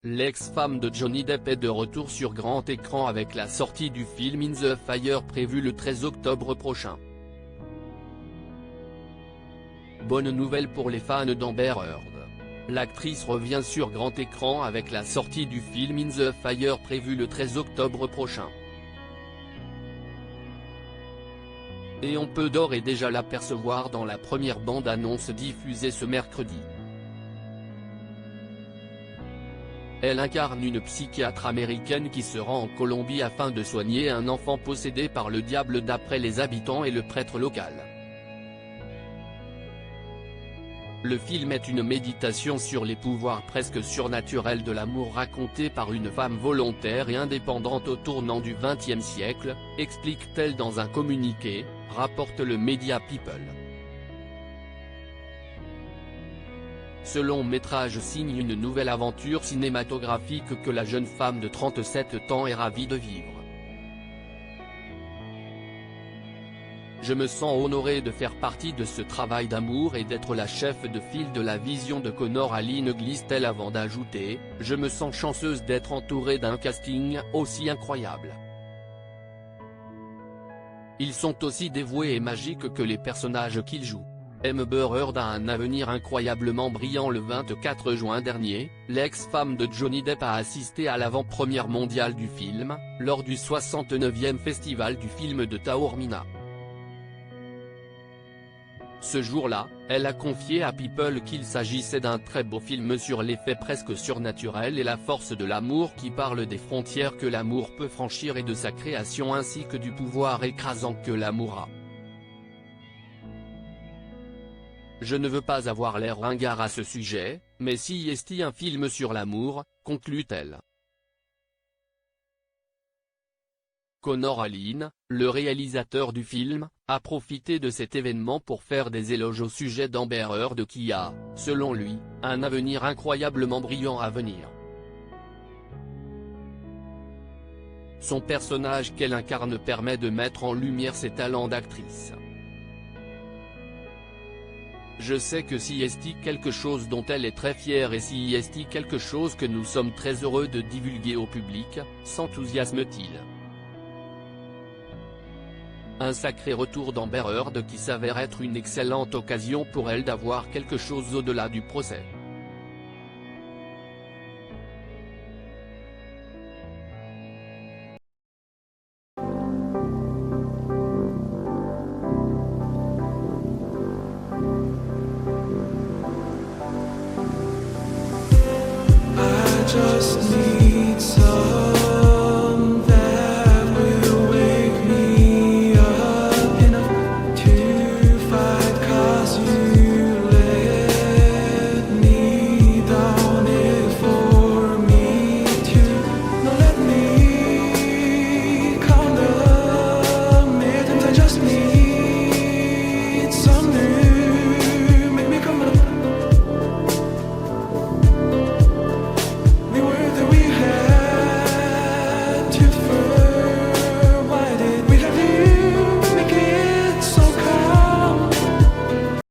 L'ex-femme de Johnny Depp est de retour sur grand écran avec la sortie du film In the Fire prévue le 13 octobre prochain. Bonne nouvelle pour les fans d'Amber Heard. L'actrice revient sur grand écran avec la sortie du film In the Fire prévue le 13 octobre prochain. Et on peut d'ores et déjà l'apercevoir dans la première bande-annonce diffusée ce mercredi. Elle incarne une psychiatre américaine qui se rend en Colombie afin de soigner un enfant possédé par le diable d'après les habitants et le prêtre local. Le film est une méditation sur les pouvoirs presque surnaturels de l'amour raconté par une femme volontaire et indépendante au tournant du XXe siècle, explique-t-elle dans un communiqué, rapporte le média People. Ce long métrage signe une nouvelle aventure cinématographique que la jeune femme de 37 ans est ravie de vivre. Je me sens honorée de faire partie de ce travail d'amour et d'être la chef de file de la vision de Connor Allin, glisse-t-elle avant d'ajouter « Je me sens chanceuse d'être entourée d'un casting aussi incroyable. Ils sont aussi dévoués et magiques que les personnages qu'ils jouent. » Amber Heard a un avenir incroyablement brillant. Le 24 juin dernier, l'ex-femme de Johnny Depp a assisté à l'avant-première mondiale du film, lors du 69e festival du film de Taormina. Ce jour-là, elle a confié à People qu'il s'agissait d'un très beau film sur l'effet presque surnaturel et la force de l'amour qui parle des frontières que l'amour peut franchir et de sa création ainsi que du pouvoir écrasant que l'amour a. Je ne veux pas avoir l'air ringard à ce sujet, mais si est un film sur l'amour, conclut-elle. Connor Allin, le réalisateur du film, a profité de cet événement pour faire des éloges au sujet d'Amber Heard qui a, selon lui, un avenir incroyablement brillant à venir. Son personnage qu'elle incarne permet de mettre en lumière ses talents d'actrice. Je sais que c'est quelque chose dont elle est très fière et c'est quelque chose que nous sommes très heureux de divulguer au public, s'enthousiasme-t-il. Un sacré retour d'Amber Heard qui s'avère être une excellente occasion pour elle d'avoir quelque chose au-delà du procès.